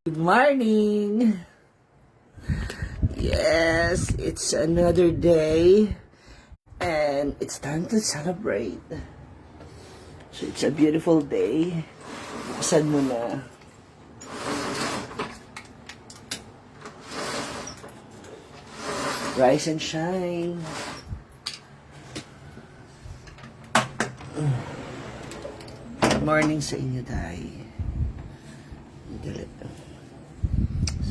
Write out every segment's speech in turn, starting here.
Good morning! Yes, it's another day and it's time to celebrate. So it's a beautiful day. Saan mo na? Rise and shine. Good morning sa inyo, Day. Dali.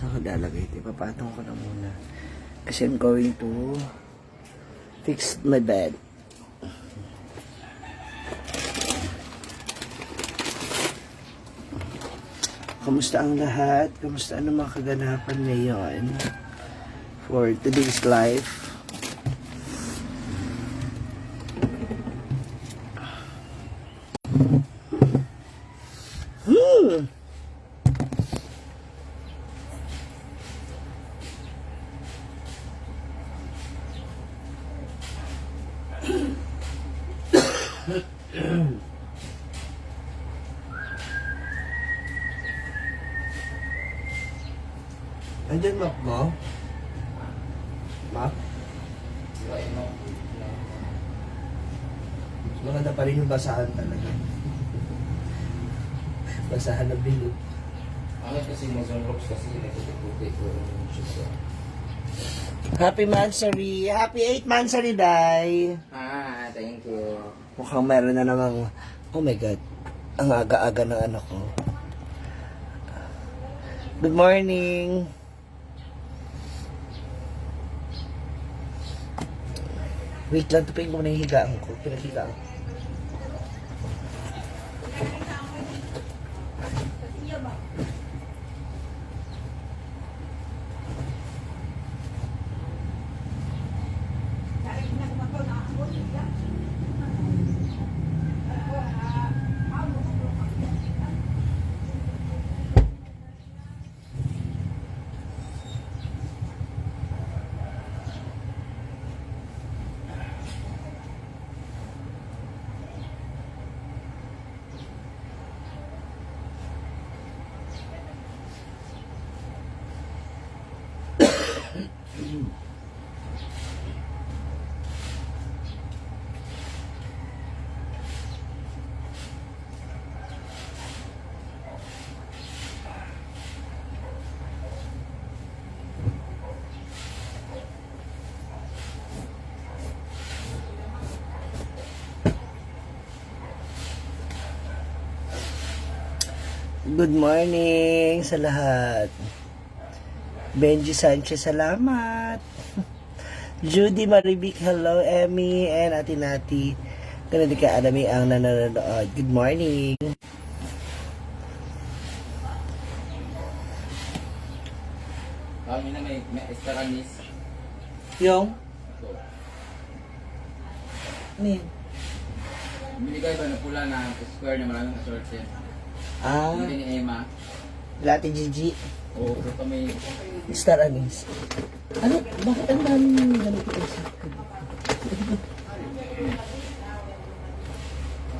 So, lalagay ito. Ipapatong ko na muna. Kasi I'm going to fix my bed. Kamusta ang lahat? Kamusta ang mga kaganapan ngayon for today's life? Andyan map mo? Map? Maganda pa rin yung basahan talaga. Basahan na bilog. Angit kasi mo sa rocks kasi nagtutututi ko yung shoes. Happy Mansari! Happy 8th Mansari, Day! Thank you. Mukhang meron na namang, oh my God, ang aga-aga ng anak ko. Good morning! Wait lang, tupiin ko muna yung higaan ko. Pinaghigaan ko. Good morning sa lahat. Benji Sanchez, salamat. Judy Maribic, hello. Emmy and Ate Nati. Ganun ka, Adami ang nanonood. Good morning. Kami na may estaranis. Yung? Ano yun? Binigay ba na pula na square na maraming assorted? Ah, Hindi ni Emma. Lati Gigi. Oo, so kami. Star Anise. Ano? Bakit ang dami ganito kasi?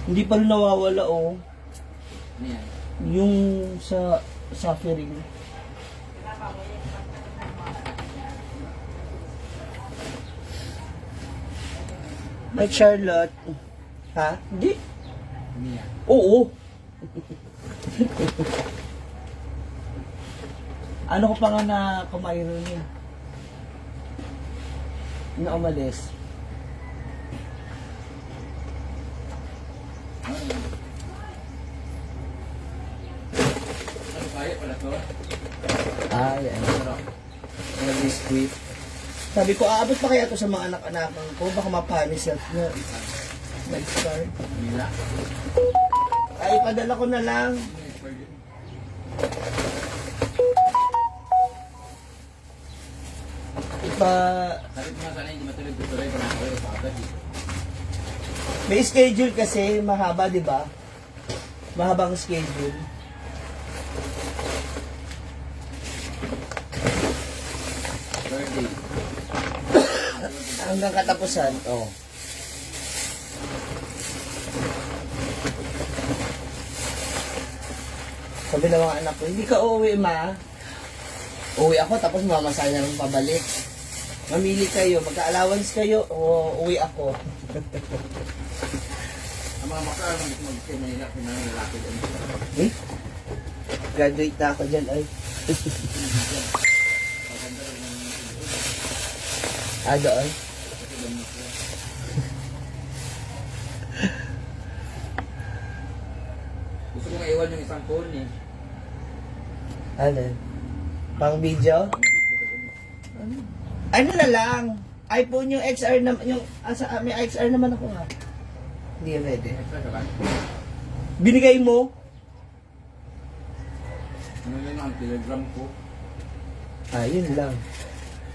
Hindi pa rin nawawala, oh. Ano yan? Yung sa suffering. Hi, Charlotte. Ha? Hindi. Ano yan? Oo. Ano ko pa nga na kumairo niya? Na umalis. Ano kaya pala to? Ay, ano. Nag-biscuit. Sabi ko, aabot pa kaya to sa mga anak-anakan ko? Baka mapanis at na nag-start. Nila. Ay, padala ko na lang. Sabi ko nga sana hindi matuloy-tuloy pa na kayo sa agad. May schedule kasi, mahaba, di ba? Mahabang schedule. Birthday. Hanggang katapusan, oh. Sabi ng mga anak ko, hindi ka uuwi, ma. Uwi ako, tapos mamasaya ng pabalik. Mamili kayo, magka-allowance kayo, o uwi ako. Ang mga makakal, mag-Manila, pinangalaki doon. Eh? Graduate na ako dyan, ay. Doon? Gusto ko nga iwan yung isang phone eh. Ano? Pang video? Ano na lang? iPhone yung XR na, may XR naman ako nga. Hindi yan pwede. Binigay mo? Ano yun ang telegram ko? Yun lang.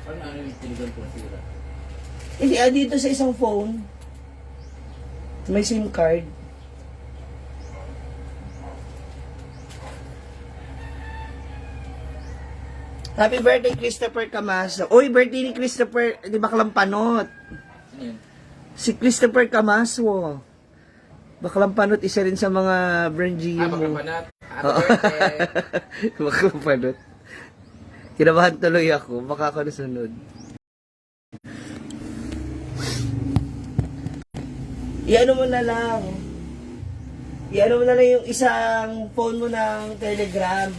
Ano yung telegram ko nasira? Hindi, dito sa isang phone. May SIM card. Happy birthday, Christopher Camaso. Uy, birthday ni Christopher, di ba Kalampanot? Ano yun? Si Christopher Camaso. Baklampanot, isa rin sa mga brand GU mo. Bakapanat. Happy birthday. Baklampanot. Kinabahan tuloy ako. Baka ako nasunod. Iano mo na lang. Iano mo na lang yung isang phone mo ng Telegram.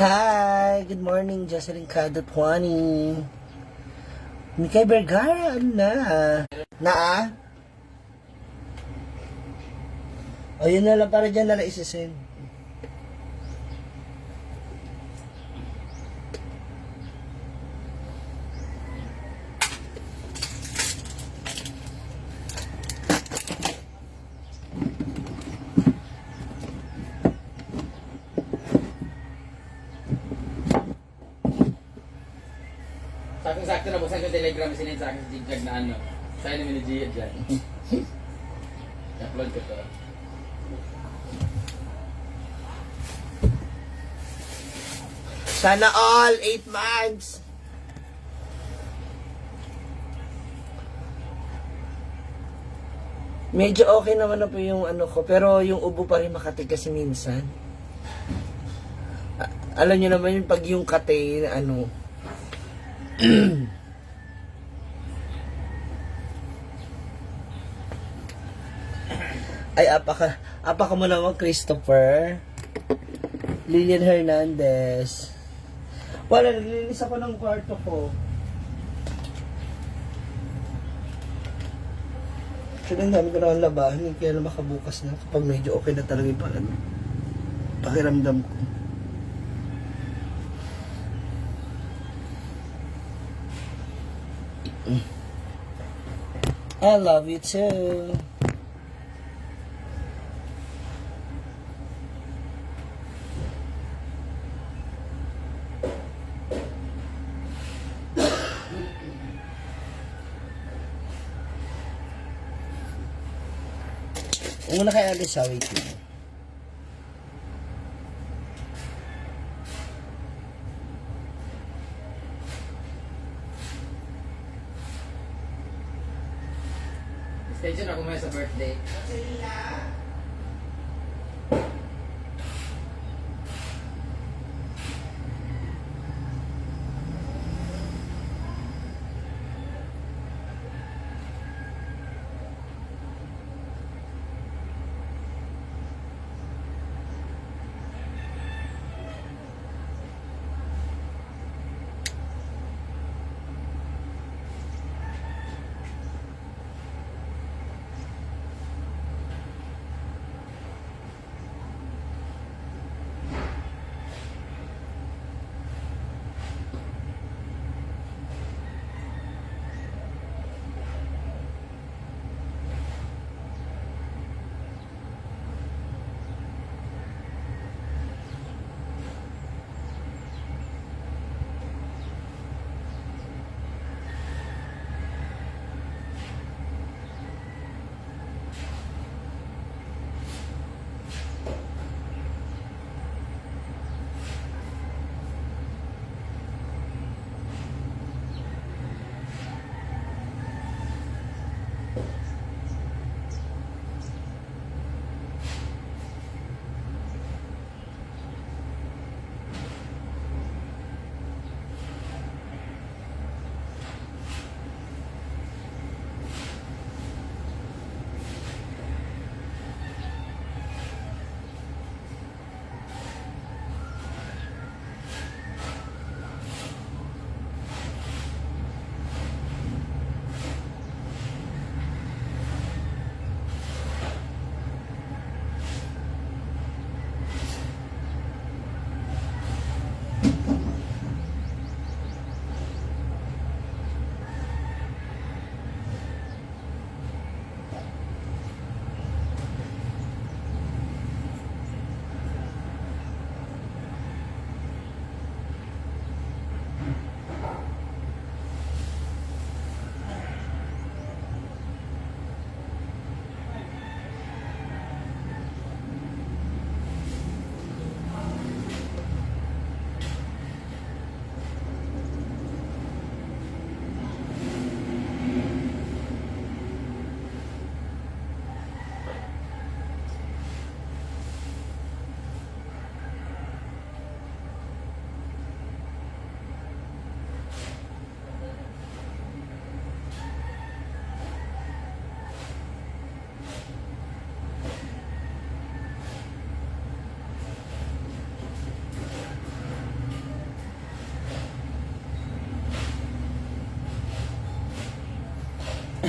Hi! Good morning, Jocelyn Cadotwani. Mikay Vergara, ano na? O, yun na lang, para dyan na lang isasend. Sakto na buksan ko yung telegram, sinend sa akin sa Jigjag na ano. Sa'yo namin ni Gia dyan. I-upload ko to. Sana all 8 months. Medyo okay naman na po yung ano ko, pero yung ubo pa rin makati kasi minsan. Alam niyo naman yung pag yung kate, ano, ay, apaka mo naman, Christopher. Lilian Hernandez. Wala, naglilinis ako ng kwarto ko. So, ang dami ko naman labahin, kaya na makabukas na kapag medyo okay na talaga yung pakiramdam ko. I love you too. Muna kay Alice, wait lang. Station ako muna sa birthday.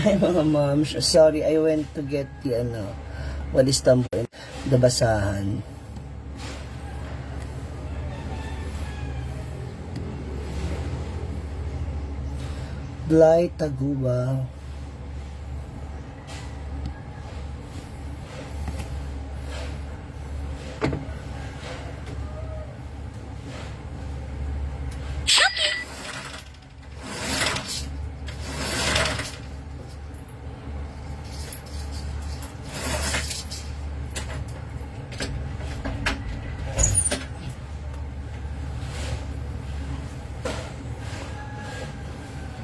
Hi mga moms. Sorry, I went to get the walis tampo, the basahan. Blay Taguba.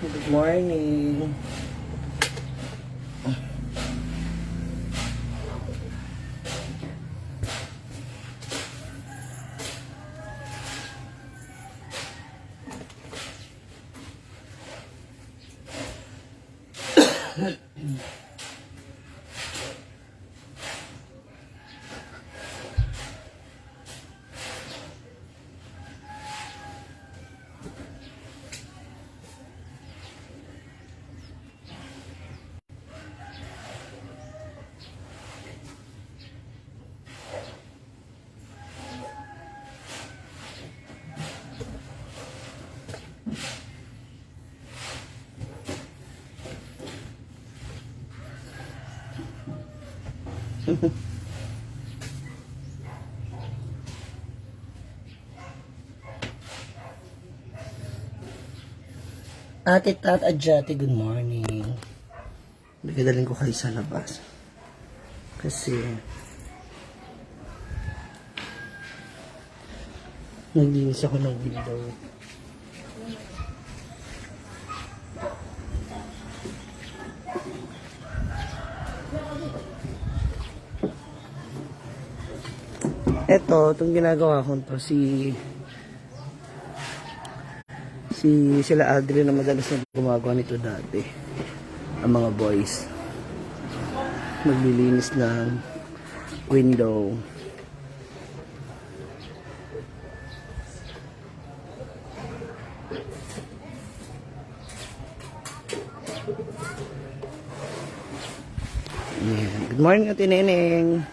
Good morning. Ate Tat Adjati, good morning. Bigadaling ko kayo sa labas. Kasi naglinis ako ng window. Itong ginagawa ko to, sila Adrian na madalas na gumagawa nito dati. Ang mga boys. Maglilinis ng window. Yeah. Good morning, Ate Neneng.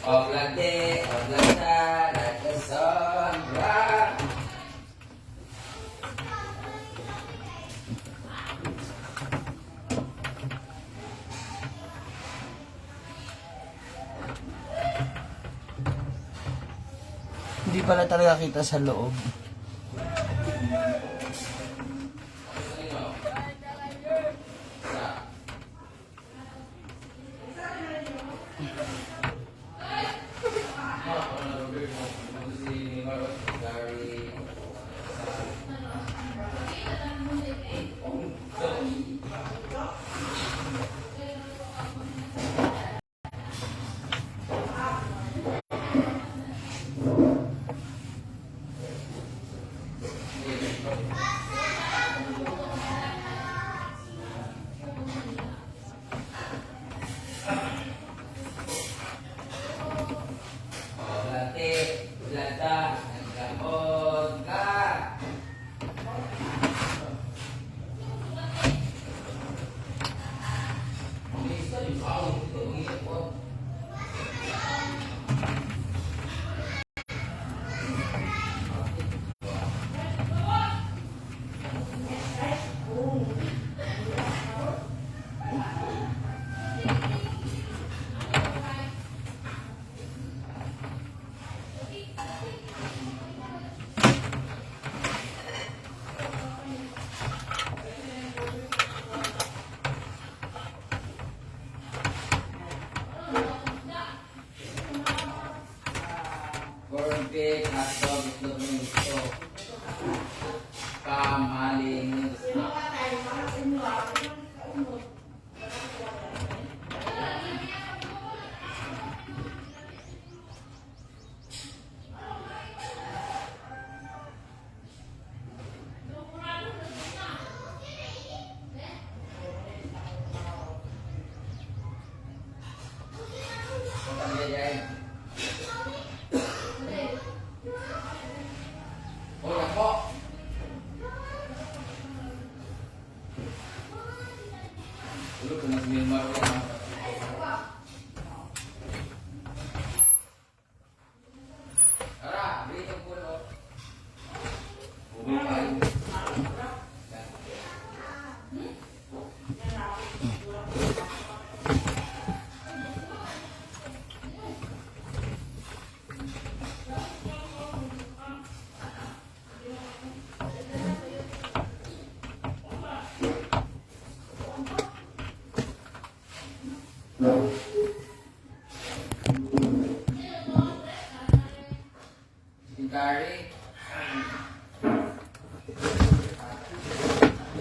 Oglade, oglada, like the sun, rock. Hindi pala talaga kita sa loob.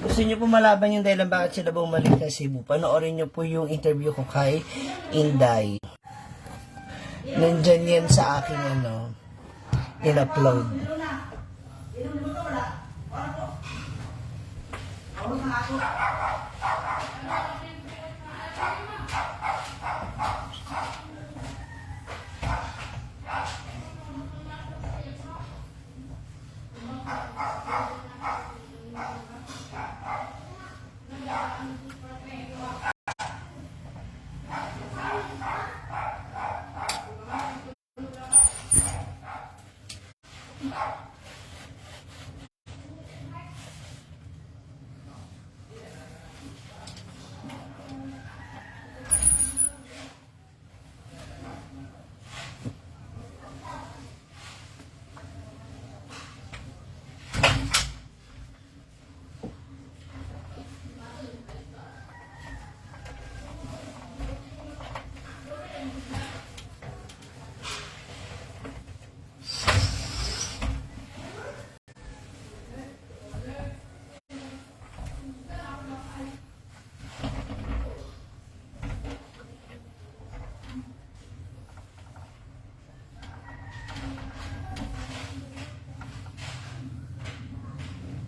Gusto niyo po malaman yung dahilan bakit sila bumalik sa Cebu? Panoorin niyo po yung interview ko kay Inday. Nandyan yan sa aking in-upload.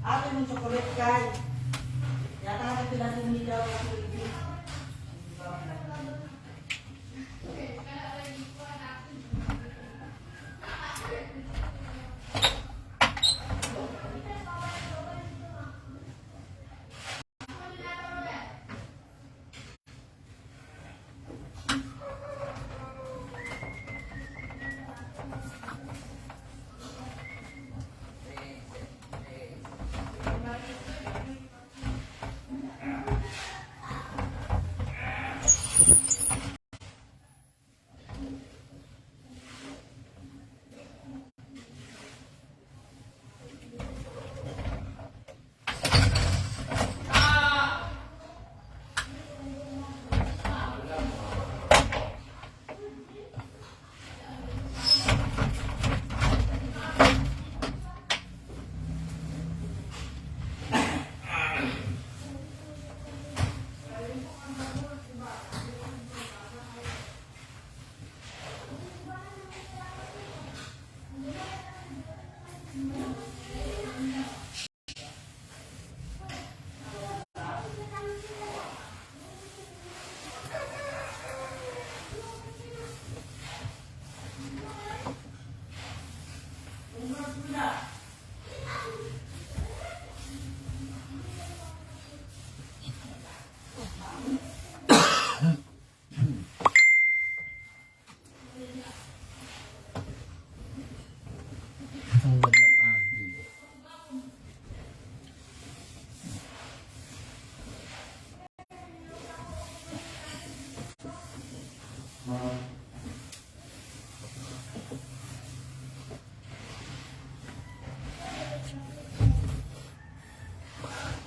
Ako yung chocolate guy. Yata ka sila hindi daw ako ibig.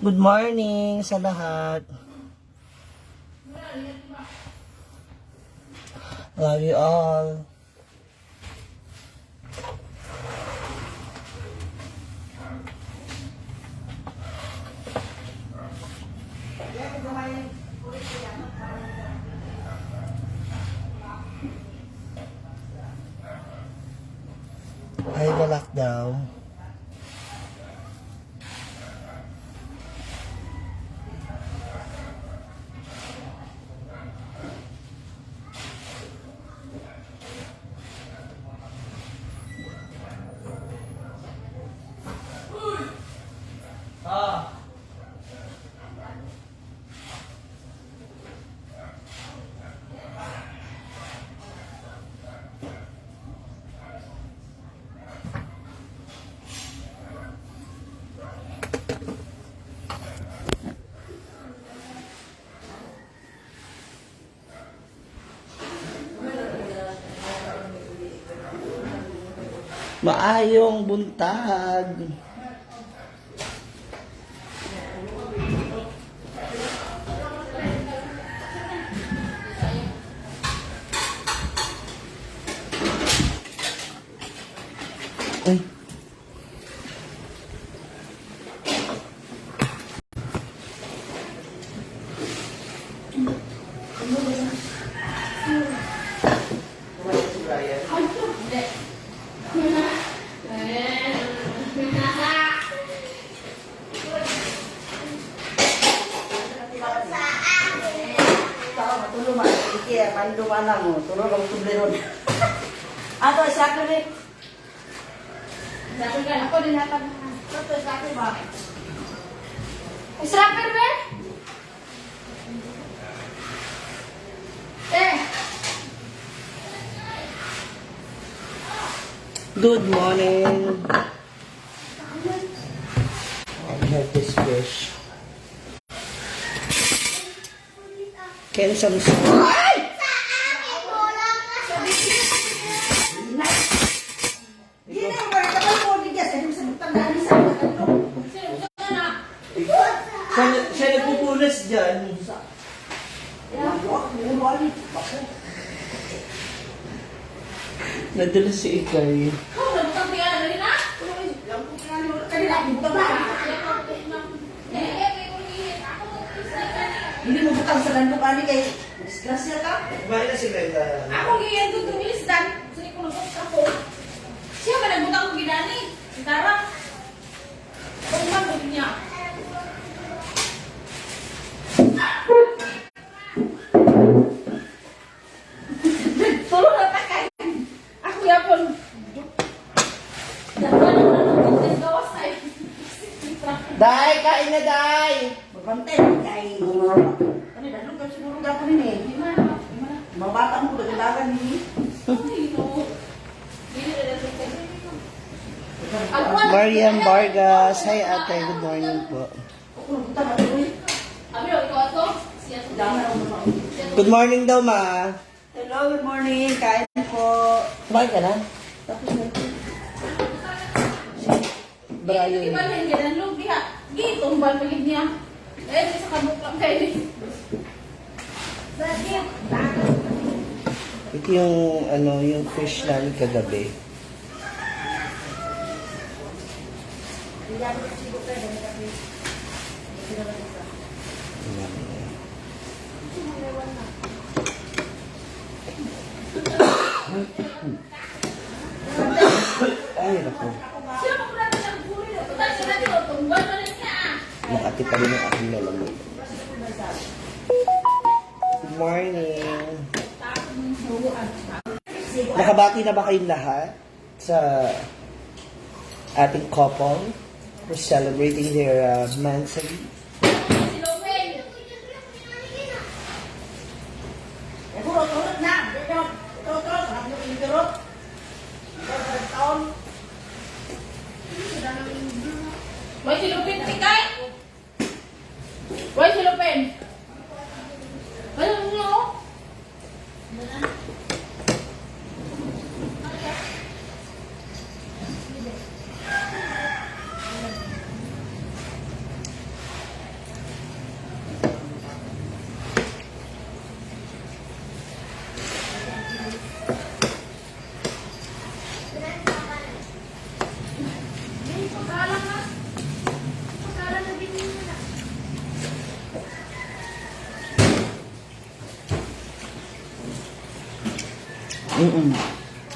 Good morning sa lahat. Love you all. Ay, balak daw. Maayong buntag. Ay. Matulog man. Iki, mando man mo. Tulog ang tubleron. Ato, sa akin eh. Sabi ka, ako din hatag na. Ito, sa akin ba? Israper ba? Eh, Good morning. I have this fish. Can some Ay! Hindi na, wala ka pa po. Hindi, sa sa butang ni sa butang. Siya nagpupunas dyan. Nadala si Ikay. kau nabutang tiga dari na? Hindi mo butang sa landok ani kay disgrasya ka. Kumain na si Glenda. Ako giyan ko tumilis dan. Sige ko nabot ako. Siya ba nagbutang ko gidani? Sekarang. Kung man mo niya. Tulong na takay. Ako yapon. Dapat na gawas ay. Day, kain na, Day! Magbantay kay ano dadlong ka siguro gapon ni. Mga bata mo dagdagan ni. Mariam Vargas. Hi, ate. Good morning po. Ako buta matuloy. Good morning daw, ma. Hello, good morning. Kain po. Kumain ka na? Tapos na ito. Brian. Tumbal palit niya. Eh, sa kabuk lang kayo. Bakit? Ito yung, yung fish namin kagabi. Ay, naku. Siya pa pala ng gulay. Tutal sila dito. Tumbal palit niya. Makati pa rin ang aking lalamig. Good morning. Nakabati na ba kayong lahat sa ating couple who's celebrating their mansary? Si Lowen. Eh, turot na. Turot. Sabi mo yung turot. Taon. Why si Lupin tikay? Why si Lupin? Ano mo?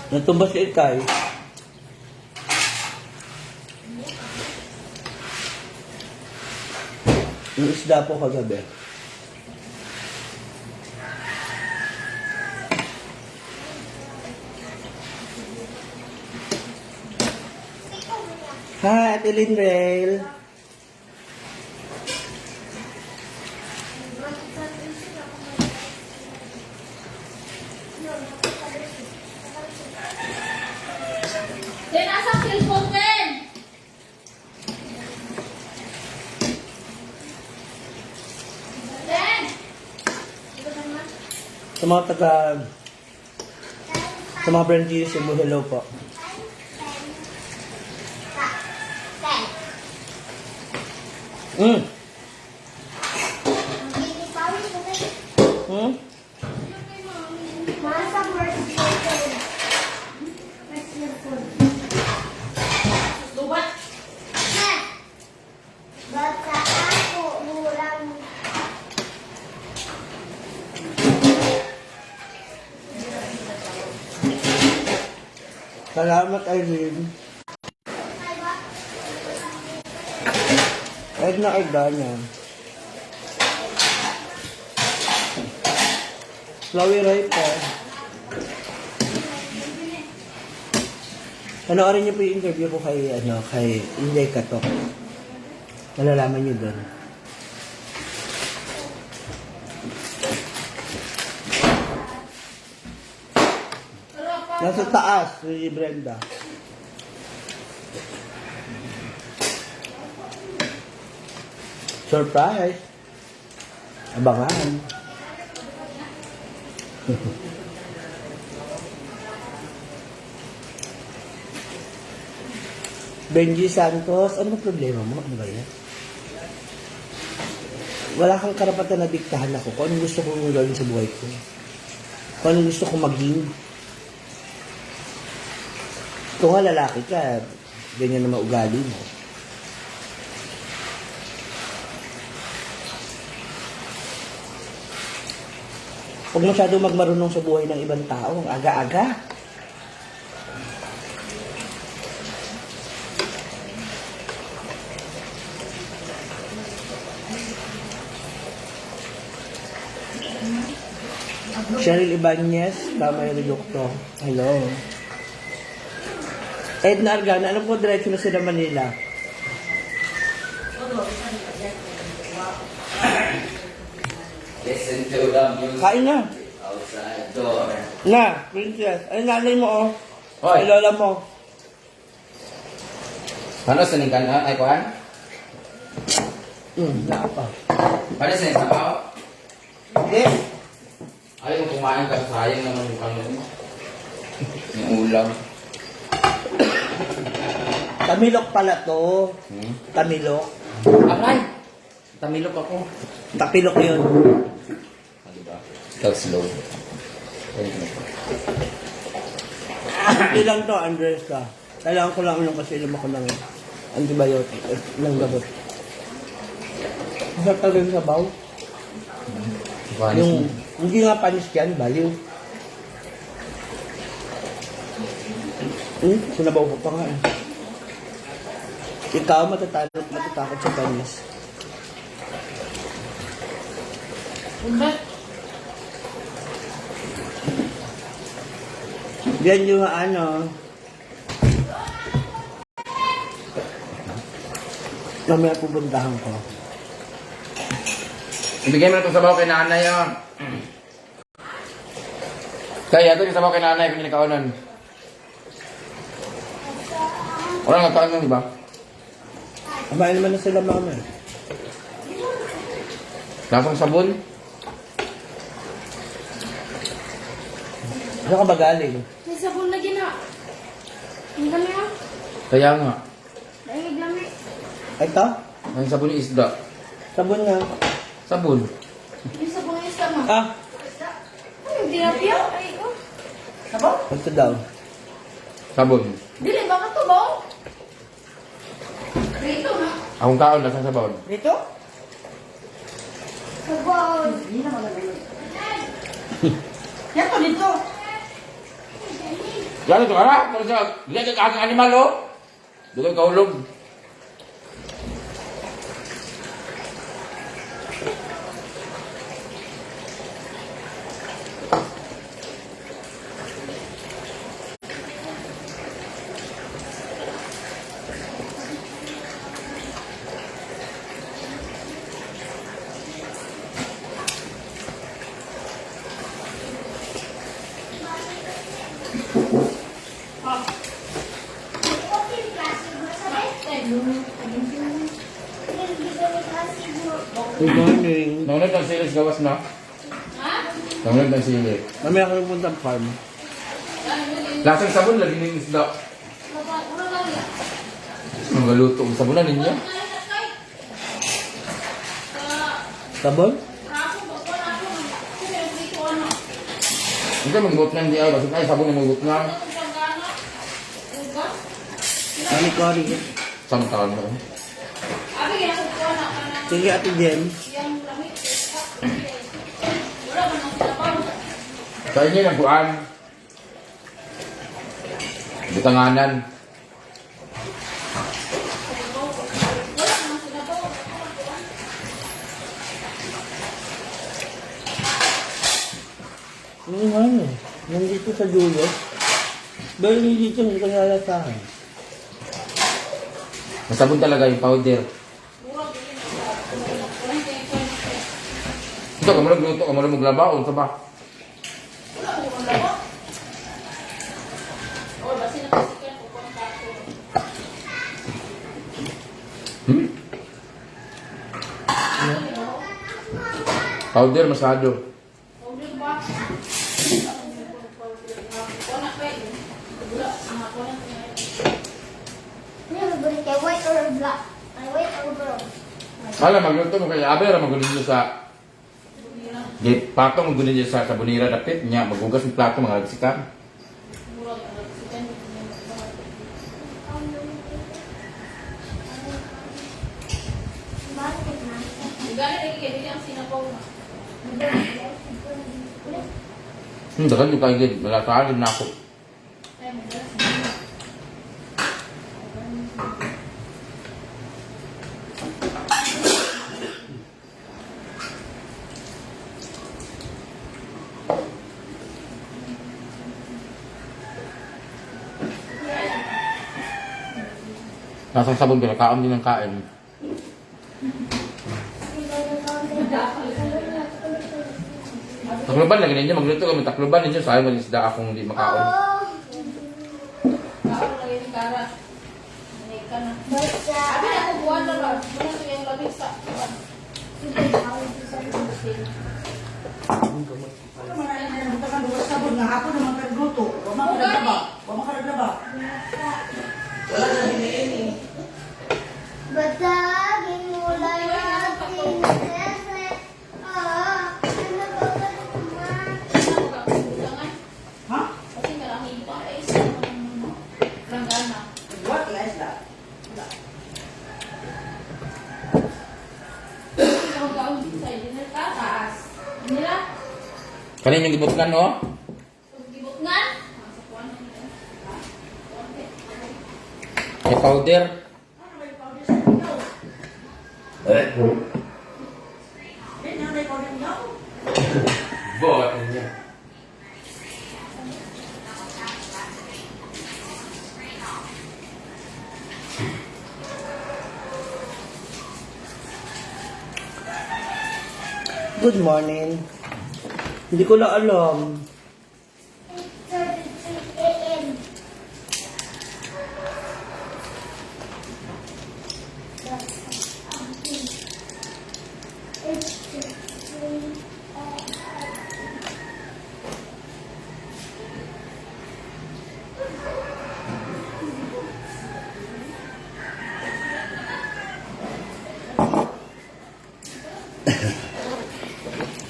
Natumba si Ikay. Yung isda po kagabi. Hi, Ate Linrail. Then asa cellphone pen? Then. Sa mga taga... Sa mga Brand Cebu, hello po. Hmm? Lubat. Salamat, Aileen. Kahit na Ardana. Chloe Riper. Panoorin niyo po yung interview ko kay Inday Katok. Malalaman niyo doon. Nasa taas, si Brenda. Surprise! Abangan. Benji Santos, ano ba problema mo? Ano ba yan? Wala kang karapatan na diktahan ako kung anong gusto kong gawin sa buhay ko. Kung anong gusto kong maging. Kung nga lalaki ka, ganyan na maugali mo. Huwag masyado magmarunong sa buhay ng ibang tao. Ang aga-aga. Cheryl Ibanez, Kamay Reducto. Hello. Edna Argana, alam ko diretso na sila Manila. Listen to the music Kain na. outside door. Na, princess. Ay, nanay mo, oh. Hoy. Ay, lola mo. Paano sa ning kanan? Ay, kuhan? Na pa. Paano sa ning sabaw? Hindi. Ay, kung kumain ka, sayang naman yung ano. Yung ulam. Tamilok pala to. Tamilok. Aray! Tamilok ako. Tapilok yun. Ah, diba? Ikaw slow. Ilang to, Andres ka. Kailangan ko lang ulang kasi inom ako ng antibiotic. Ng gamot. Masarap talaga yung sabaw. Yung, hindi nga panis yan, baliw. Sinabaw ko pa nga eh. Ikaw matatakot sa panis. Lubat. Yan yung ano. Mamaya pupuntahan ko. Ibigay mo na itong sabaw kay nanay, oh. Kaya ito yung sabaw kay nanay kung nilikaunan. Wala nga kain nun, di ba? Kumain naman na sila mama. Lasang sabon. Saan ka ba galing? May sabon lagi na. Ang dami ah. Kaya nga. Dahil dami. Ito? Ang sabon yung isda. Sabon nga. Sabon. Yung sabon ng isda mo. Ah, Ano, tilapia? Ay, oh. Sabo? ito daw. Sabon. Dili, baka to ba? Rito na. Akong kaon, lasang sabon. Dito? Sabon. Hindi naman nagulog. Yan to dito. Yan ito, ha? Kasi lihat ka aking animal, oh. Doon ka ulog. Good morning. Nangunod ng silis gawas na. Ha? Nangunod ng silis. Mamaya ko pupunta ang farm. Lasang sabon, lagi ng isda. Ang galuto. Ang sabunan ninyo. Tabon? Ako, ako na ako. Kasi meron dito ano. Hindi ka mag-vote nga, hindi ay. Bakit ay sabon na mag-vote nga. Ano kung pagkano? Ugas? Ani ko rin. Isang taon na. Abi, ginakukuha na ka ng Sige, Ate Jen. yung lamig. Wala man ang sinabaw. Sa inyo ng buwan. Butanganan. Wala man ang sinabaw. Ano nga eh. Nandito sa dulo. Dahil dito, hindi ka nalatahan. Masabon talaga yung powder. Ito, kamarag luto, kamarag maglaba, o sa ba? Wala mo kung labo. O, basi na kasi kaya kung kako. Powder masyado. Powder ba? Wala pa yun. Wala, mga kuha na. White or black? White or brown? Alam, magluto mo kay Abe, magunin nyo sa... Pato, magunin nyo sa sabunira dapit niya. Magugas yung plato, mga agsikan. Bakit na? Gano'n lagi kayo din ang sinabaw na. Dagan yung kaigid, malasahan na ako. Ay, magalas. Nasang sabon, pinakaon din ng kain. Takluban, lagi ninyo, magluto kami takluban ninyo. Sayang mag-isda akong hindi makaon. Kaaro lagi ni Kara. Hindi ka na. Basta. Abi na kung buwan na lang. Wala siya yung labis sa buwan. Ano man ay nabutakan duwa sabon nga hapon naman ka nagluto. Wa man ka naglaba. Wa man ka naglaba. Wala na hiniini. Basta, ginulay natin. Ano ba ba naman? Ha? Kasi marami pa ay isa langgana. What is that? Ikaw gaon sa dinner ka taas. Nila, Kanin yung gibutkan, no? gibutngan. Sa kuwan na nila. May powder. Hindi na na ikaw rin daw. Bot niya. Good morning. Hindi ko na alam. 8:33 a.m.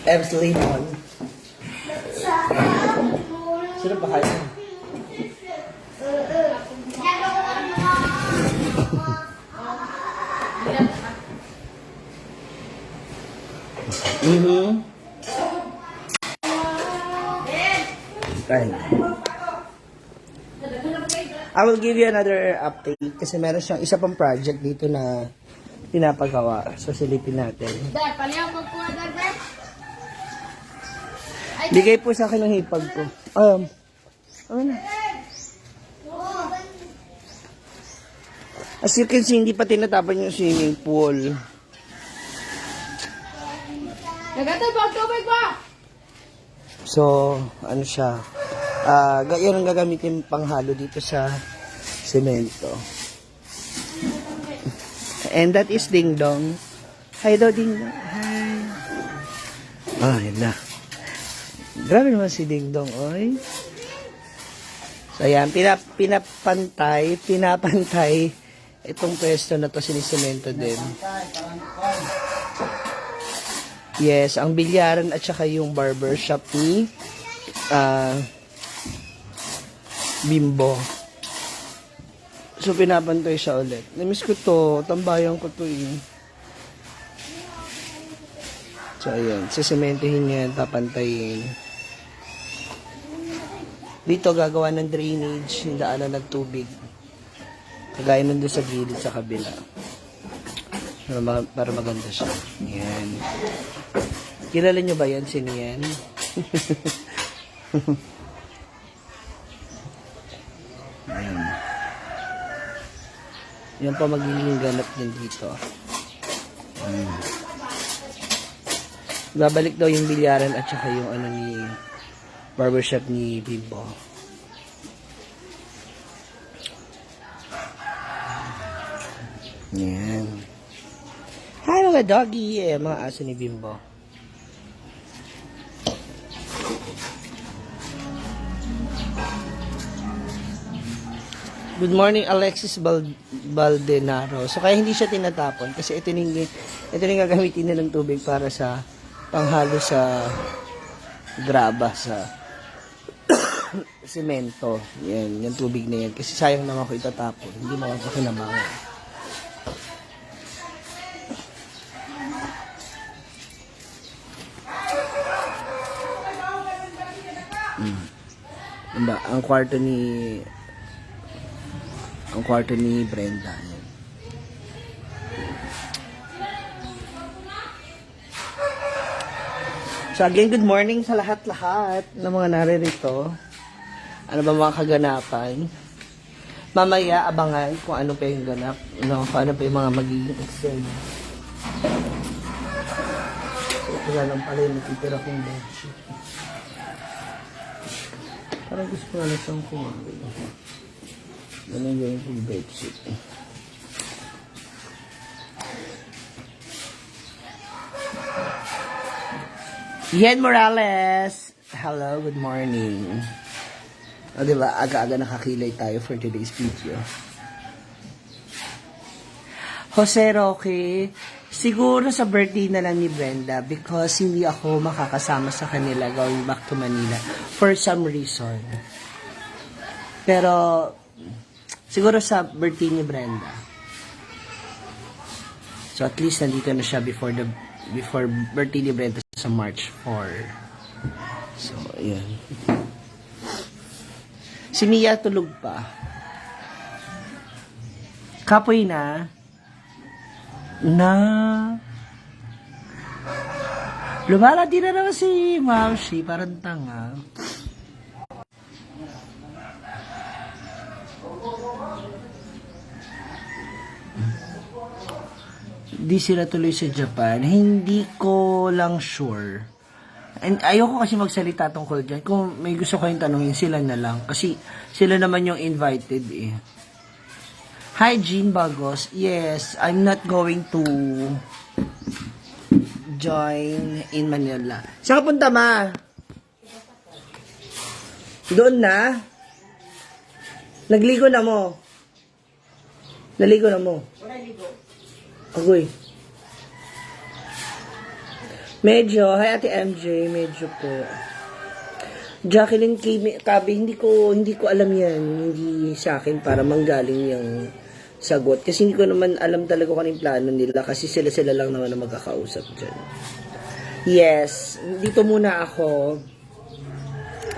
Ebbs Lemon. Sino ba kayo? Fine. I will give you another update kasi meron siyang isa pang project dito na pinapagawa. So, silipin natin. Dad, palihan ko kuha dad. Bigay po sa akin ng hipag ko. Ano na? As you can see, hindi pa tinatapan yung swimming pool. Nagatay ba tubig ba? So, ano siya? Yun ang gagamitin panghalo dito sa semento. And that is Ding Dong. Hi daw, Ding Dong. Hi. Yun na. Grabe naman si Ding Dong, oy. So, ayan. Pinapantay itong pwesto na to, sinisemento din. Yes, ang bilyaran at saka yung barber shop ni Bimbo. So, pinapantay siya ulit. Namiss ko to. Tambayan ko to eh. So, ayan. Sisementihin niya, tapantayin. Dito, gagawa ng drainage. Yung daanan ng tubig. Kagaya nun doon sa gilid sa kabila. Para maganda siya. Ayan. Kilala niyo ba yan? Sino yan? Ayan. Yan pa magiging ganap din dito. Babalik daw yung bilyaran at saka yung ano ni barbershop ni Bimbo. Yan. Hi mga doggy! Mga aso ni Bimbo. Good morning, Alexis Baldenaro. So, kaya hindi siya tinatapon kasi ito yung gagamitin nilang tubig para sa panghalo sa graba, sa semento. Yan, yung tubig na yan. Kasi sayang naman ako itatapon. Hindi makakakinabangan. Diba, ang kwarto ni Brenda. Yan. So again, good morning sa lahat-lahat ng mga naririto. Ano ba mga kaganapan? Mamaya abangan kung ano pa yung ganap, kung ano pa yung mga magiging eksena. Ito lang pala yung natitira kong bedsheet. Parang gusto ko na siyang kumagin. Ganun yung bedsheet. Ian Morales! Hello, good morning. O diba, aga-aga nakakilay tayo for today's video. Jose Roque, siguro sa birthday na lang ni Brenda because hindi ako makakasama sa kanila going back to Manila for some reason. Pero, siguro sa birthday ni Brenda. So at least nandito na siya before birthday ni Brenda sa March 4. So, ayan. Si Mia tulog pa. Kapoy na. Lumaladi na naman si Mamshi. Parang tanga. Di sila tuloy sa Japan. Hindi ko lang sure. And ayoko kasi magsalita tungkol dyan. Kung may gusto kayong tanungin, sila na lang. Kasi sila naman yung invited eh. Hi, Jean Bagos. Yes, I'm not going to join in Manila. Saan ka punta, ma? Doon na? Nagligo na mo? Naligo na mo? Agoy. Medyo, hi Ate MJ, medyo po. Jacqueline Kabi, hindi ko alam yan. Hindi sa akin para manggaling yung sagot. Kasi hindi ko naman alam talaga kung anong plano nila. Kasi sila lang naman na magkakausap dyan. Yes, dito muna ako.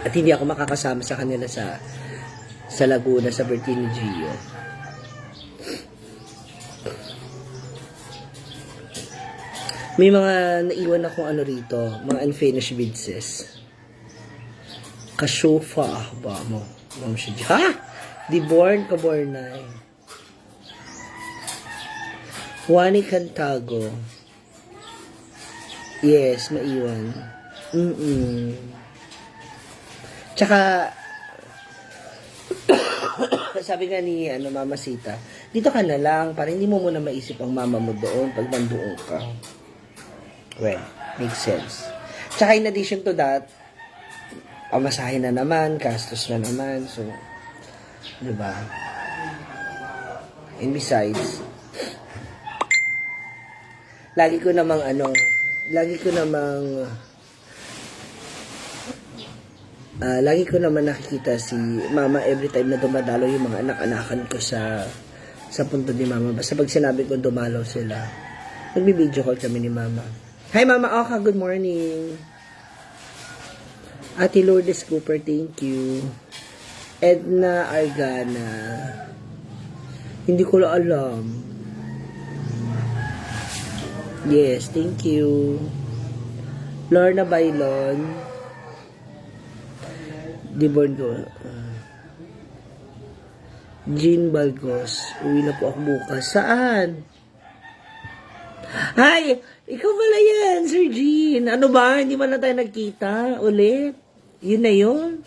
At hindi ako makakasama sa kanila sa Laguna, sa birthday ni Gio. May mga naiwan akong ano rito, mga unfinished business. Kasyofa ba mo? Ma'am siya. Ha? Di born ka bornay. Juani Cantago. Yes, maiwan. Tsaka, sabi nga ni Mama Sita, dito ka na lang, para hindi mo muna maisip ang mama mo doon pag nandoon ka. Well, makes sense. Tsaka in addition to that, pamasahe na naman, gastos na naman, so, diba? And besides, lagi ko namang lagi ko naman nakikita si mama every time na dumadalo yung mga anak-anakan ko sa punto ni mama. Basta pag sinabi ko dumalaw sila, nagbi-video call kami ni mama. Hi Mama Oka, good morning. Ate Lourdes Cooper, thank you. Edna Argana, hindi ko lang alam. Yes, thank you. Lorna Bailon, Diborn ko. Jean Balgos, uwi na po ako bukas. Saan? Hi! Ikaw pala yan, Sir Jean. Ano ba? Hindi man na tayo nagkita ulit? Yun na yun?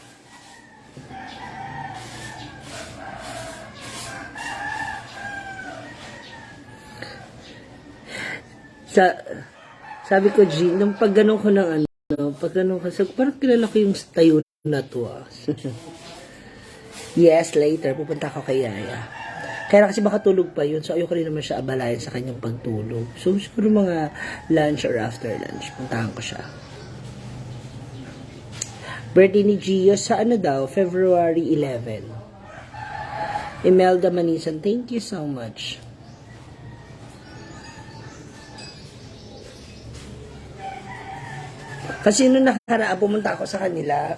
Sabi ko, Jean, nung pag ganun ko ng parang kilala ko yung tayo na to ah. Yes, later, pupunta ako kay Yaya. Kaya kasi baka tulog pa yun, so ayoko rin naman siya abalayan sa kanyang pagtulog. So, siguro mga lunch or after lunch, puntahan ko siya. Birthday ni Gio sa ano daw, February 11. Imelda Manisan, thank you so much. Kasi nung nakaraan, pumunta ako sa kanila.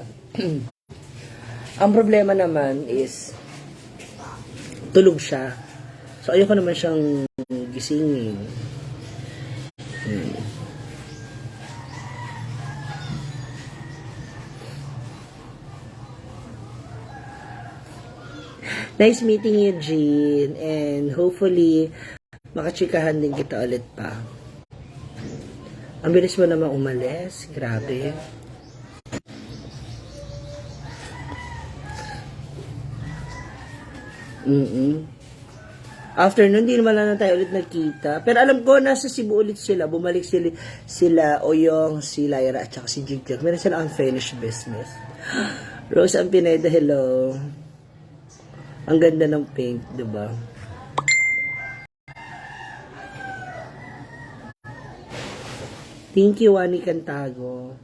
Ang problema naman is, tulog siya. So, ayoko naman siyang gisingin. Nice meeting you, Jean. And hopefully, makachikahan din kita ulit pa. Ang bilis mo naman umalis. Grabe. After nun, di naman na tayo ulit nagkita. Pero alam ko, nasa Cebu ulit sila. Bumalik sila Oyong, si Lyra, at saka si Jigjag. Meron sila unfinished business. Rose Pineda, hello. Ang ganda ng pink, diba? Thank you, Wani Cantago.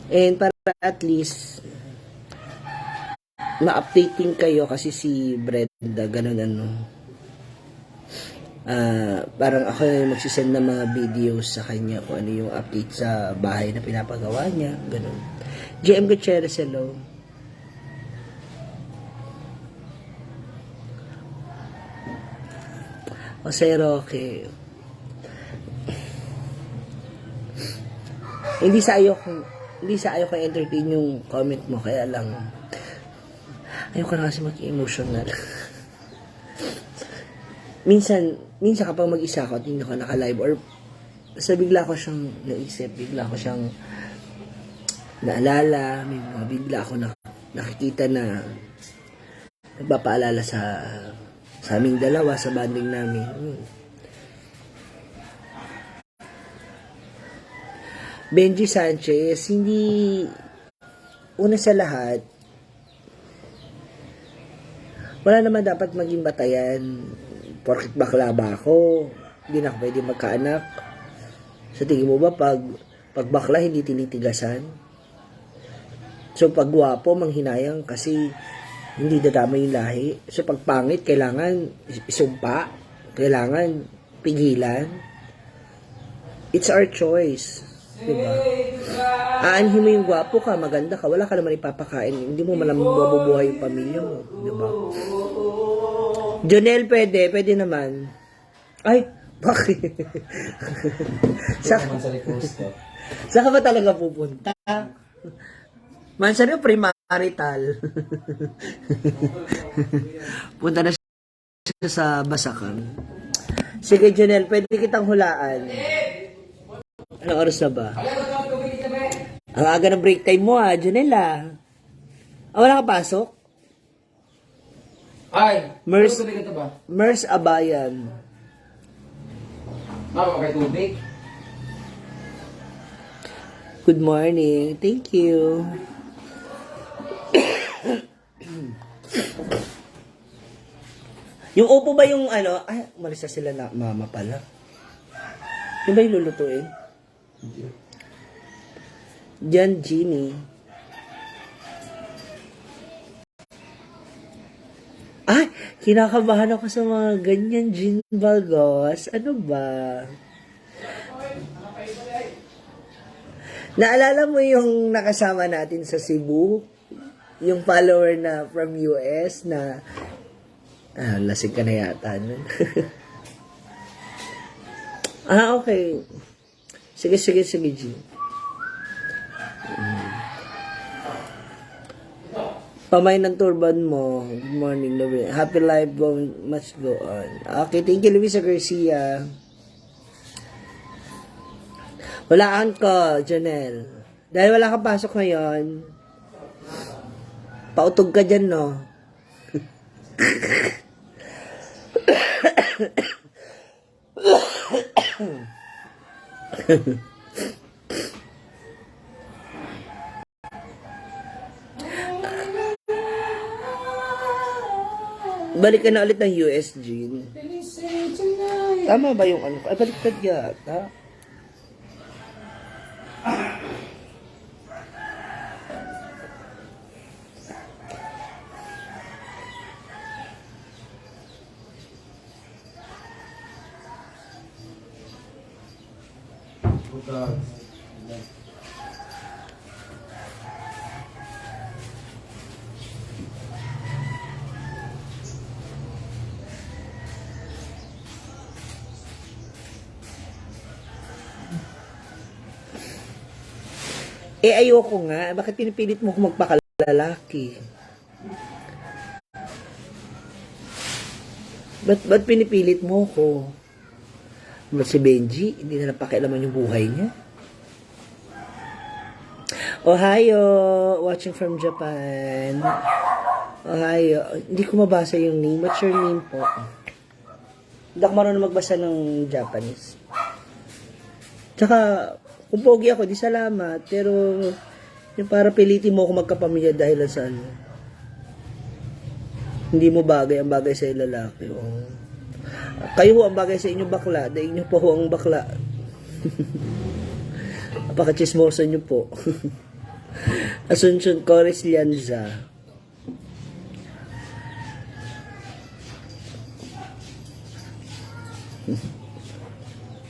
And para at least ma-updating kayo kasi si Brenda ganun ano. Parang ako yung magsisend ng mga videos sa kanya kung ano yung update sa bahay na pinapagawa niya, ganun. JM Gutierrez, hello. Jose Roque. Hindi sa ayaw ko entertain yung comment mo, kaya lang ayoko na kasi mag-emotional. minsan kapag mag-isa ako at hindi ako naka-live or basta bigla ko siyang naisip, bigla ko siyang naalala, may mga bigla ako nakikita na nagpapaalala sa aming dalawa, sa banding namin. Benji Sanchez, hindi, una sa lahat, wala naman dapat maging batayan. Porkit bakla ba ako, hindi na ako pwede magkaanak. Sa tingin mo ba, pag bakla, hindi tinitigasan? So, pag gwapo, manghinayang kasi hindi dadama yung lahi. So, pag pangit, kailangan isumpa. Kailangan pigilan. It's our choice. Diba? Aanhin mo yung gwapo ka, maganda ka, wala ka naman ipapakain. Hindi mo malam mabubuhay yung pamilya mo. Diba? Jonel, pwede naman. Ay, bakit? Saan ka ba talaga pupunta? Mansari o premarital? Punta na siya sa Basakan. Sige, Jonel, pwede kitang hulaan. Anong oras na ba? Ang aga ng break time mo Jonel wala ka pasok? Ay! Mers Abayan. Mapa kay tubig. Good morning. Thank you. Yung upo ba yung ano? Ay, umalis na sila na mama pala. Yung ba yung lulutuin? Diyan, Jimmy. Ay, kinakabahan ako sa mga ganyan, Jean Balgos. Ano ba? Naalala mo yung nakasama natin sa Cebu? Yung follower na from US na lasing ka na yata nun. Okay. Sige, Jean. Pamay ng turban mo. Good morning, Louie. Happy life must go on. Okay, thank you, Luisa Garcia. Walaan ko, Janelle. Dahil wala kang pasok ngayon, pautog ka dyan, no? Balik ka na ulit ng US, Jean. Tama ba yung ano? Ay, baliktad yata. Ayoko nga. Bakit pinipilit mo kung magpakalalaki? Ba't pinipilit mo ko? Ba't si Benji, hindi na napakialaman yung buhay niya? Ohio, watching from Japan. Ohio, hindi ko mabasa yung name. What's your name po? Hindi ako marunong magbasa ng Japanese. Tsaka, kung pogi ako, di salamat. Pero, yung para pilitin mo ako magkapamilya dahil sa ano. Hindi mo bagay, ang bagay sa lalaki. Oh. Kayo ho, ang bagay sa inyo bakla. Dahil nyo po ho ang bakla. Napaka-chismoso nyo po. Asuncion Cores Lianza.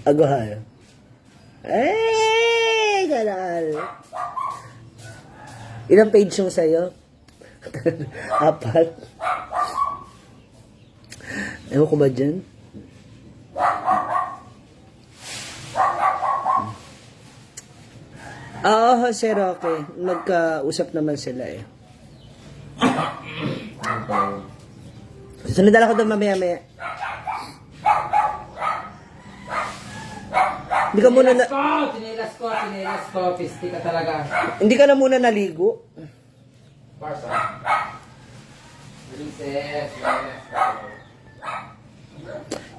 Agohal. Ganal. Ilang page yung sa'yo? 4. Ewan ko ba dyan? Oo, Jose Roque. Magkausap naman sila eh. Sunod ako doon mamaya-maya. Hindi ka muna Tinilas ko, pisti ka talaga. Hindi ka na muna naligo. Barsa. Princess.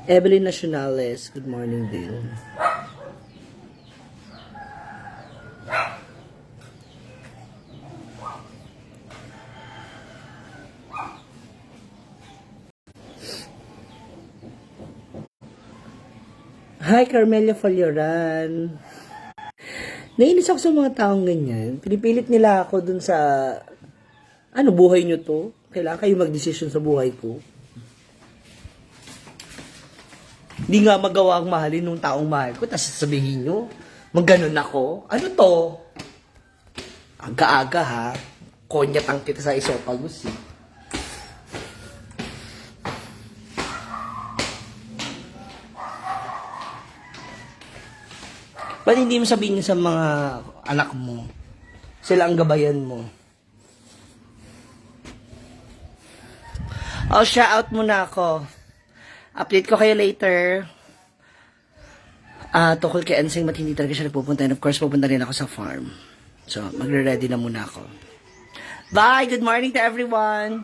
Evelyn Nacionales, good morning din. Hi, Carmelia Falloran. Nainis ako sa mga taong ganyan. Pinipilit nila ako dun sa, buhay nyo to? Kailangan kayo mag-decision sa buhay ko. Hindi nga magawa ang mahalin nung taong mahal ko, tapos sasabihin nyo, magganon ako. Ano to? Aga-aga ha. Konyatang kita sa Isopagos eh. Ba't hindi mo sabihin sa mga anak mo? Sila ang gabayan mo. Shout out muna ako. Update ko kayo later. Tukol kay Ensing, mat hindi talaga siya nagpupunta. And of course, pupunta rin ako sa farm. So, magre-ready na muna ako. Bye! Good morning to everyone!